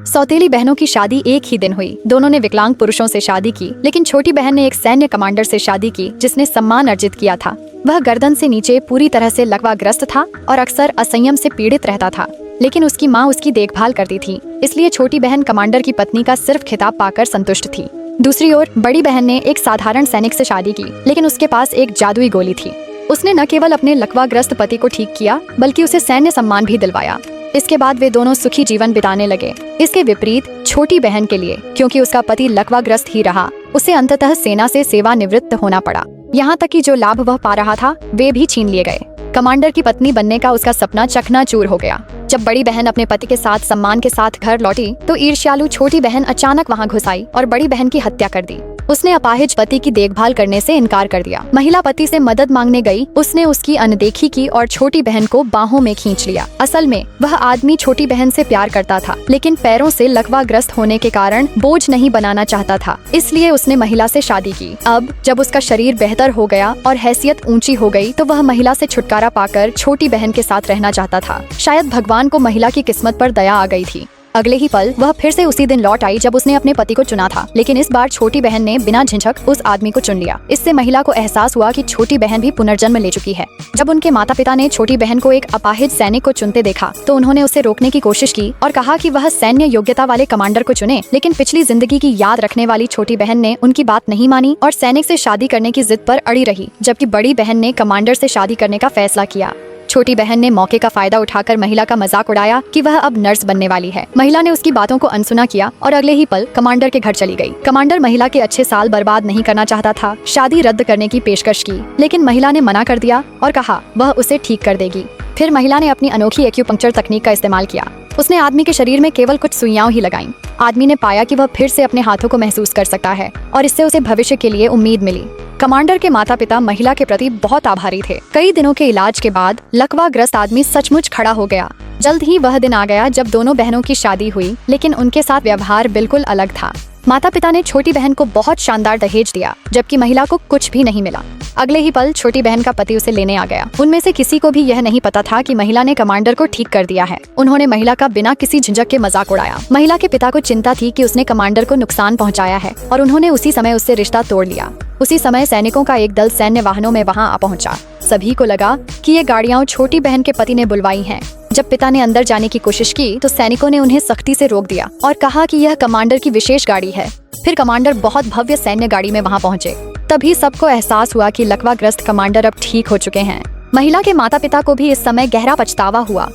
सौतेली बहनों की शादी एक ही दिन हुई। दोनों ने विकलांग पुरुषों से शादी की, लेकिन छोटी बहन ने एक सैन्य कमांडर से शादी की जिसने सम्मान अर्जित किया था। वह गर्दन से नीचे पूरी तरह से लकवाग्रस्त था और अक्सर असंयम से पीड़ित रहता था, लेकिन उसकी माँ उसकी देखभाल करती थी, इसलिए छोटी बहन कमांडर की पत्नी का सिर्फ खिताब पाकर संतुष्ट थी। दूसरी ओर बड़ी बहन ने एक साधारण सैनिक से शादी की, लेकिन उसके पास एक जादुई गोली थी। उसने न केवल अपने लकवाग्रस्त पति को ठीक किया, बल्कि उसे सैन्य सम्मान भी दिलवाया। इसके बाद वे दोनों सुखी जीवन बिताने लगे। इसके विपरीत छोटी बहन के लिए, क्योंकि उसका पति लकवाग्रस्त ही रहा, उसे अंततः सेना से सेवानिवृत्त होना पड़ा। यहाँ तक कि जो लाभ वह पा रहा था वे भी छीन लिए गए। कमांडर की पत्नी बनने का उसका सपना चकनाचूर हो गया। जब बड़ी बहन अपने पति के साथ सम्मान के साथ घर लौटी तो ईर्ष्यालु छोटी बहन अचानक वहां घुस आई और बड़ी बहन की हत्या कर दी। उसने अपाहिज पति की देखभाल करने से इनकार कर दिया। महिला पति से मदद मांगने गई, उसने उसकी अनदेखी की और छोटी बहन को बाहों में खींच लिया। असल में वह आदमी छोटी बहन से प्यार करता था, लेकिन पैरों से लकवाग्रस्त होने के कारण बोझ नहीं बनाना चाहता था, इसलिए उसने महिला से शादी की। अब जब उसका शरीर बेहतर हो गया और हैसियत ऊंची हो गई तो वह महिला से छुटकारा पाकर छोटी बहन के साथ रहना चाहता था। शायद भगवान को महिला की किस्मत पर दया आ गई थी। अगले ही पल वह फिर से उसी दिन लौट आई जब उसने अपने पति को चुना था, लेकिन इस बार छोटी बहन ने बिना झिझक उस आदमी को चुन लिया। इससे महिला को एहसास हुआ कि छोटी बहन भी पुनर्जन्म ले चुकी है। जब उनके माता पिता ने छोटी बहन को एक अपाहिज सैनिक को चुनते देखा तो उन्होंने उसे रोकने की कोशिश की और कहा कि वह सैन्य योग्यता वाले कमांडर को चुने, लेकिन पिछली जिंदगी की याद रखने वाली छोटी बहन ने उनकी बात नहीं मानी और सैनिक से शादी करने की जिद पर अड़ी रही, जबकि बड़ी बहन ने कमांडर से शादी करने का फैसला किया। छोटी बहन ने मौके का फायदा उठाकर महिला का मजाक उड़ाया कि वह अब नर्स बनने वाली है। महिला ने उसकी बातों को अनसुना किया और अगले ही पल कमांडर के घर चली गई। कमांडर महिला के अच्छे साल बर्बाद नहीं करना चाहता था, शादी रद्द करने की पेशकश की, लेकिन महिला ने मना कर दिया और कहा वह उसे ठीक कर देगी। फिर महिला ने अपनी अनोखी एक्यूपंक्चर तकनीक का इस्तेमाल किया। उसने आदमी के शरीर में केवल कुछ सुइयां ही लगाईं। आदमी ने पाया कि वह फिर से अपने हाथों को महसूस कर सकता है और इससे उसे भविष्य के लिए उम्मीद मिली। कमांडर के माता पिता महिला के प्रति बहुत आभारी थे। कई दिनों के इलाज के बाद लकवाग्रस्त आदमी सचमुच खड़ा हो गया। जल्द ही वह दिन आ गया जब दोनों बहनों की शादी हुई, लेकिन उनके साथ व्यवहार बिल्कुल अलग था। माता पिता ने छोटी बहन को बहुत शानदार दहेज दिया, जबकि महिला को कुछ भी नहीं मिला। अगले ही पल छोटी बहन का पति उसे लेने आ गया। उनमें से किसी को भी यह नहीं पता था कि महिला ने कमांडर को ठीक कर दिया है। उन्होंने महिला का बिना किसी झिझक के मजाक उड़ाया। महिला के पिता को चिंता थी कि उसने कमांडर को नुकसान पहुंचाया है और उन्होंने उसी समय उससे रिश्ता तोड़ लिया। उसी समय सैनिकों का एक दल सैन्य वाहनों में वहां आ पहुंचा। सभी को लगा कि ये गाड़ियां छोटी बहन के पति ने बुलवाई हैं। जब पिता ने अंदर जाने की कोशिश की तो सैनिकों ने उन्हें सख्ती से रोक दिया और कहा कि यह कमांडर की विशेष गाड़ी है। फिर कमांडर बहुत भव्य सैन्य गाड़ी में वहां पहुंचे। तभी सबको एहसास हुआ कि लकवाग्रस्त कमांडर अब ठीक हो चुके हैं। महिला के माता पिता को भी इस समय गहरा पछतावा हुआ।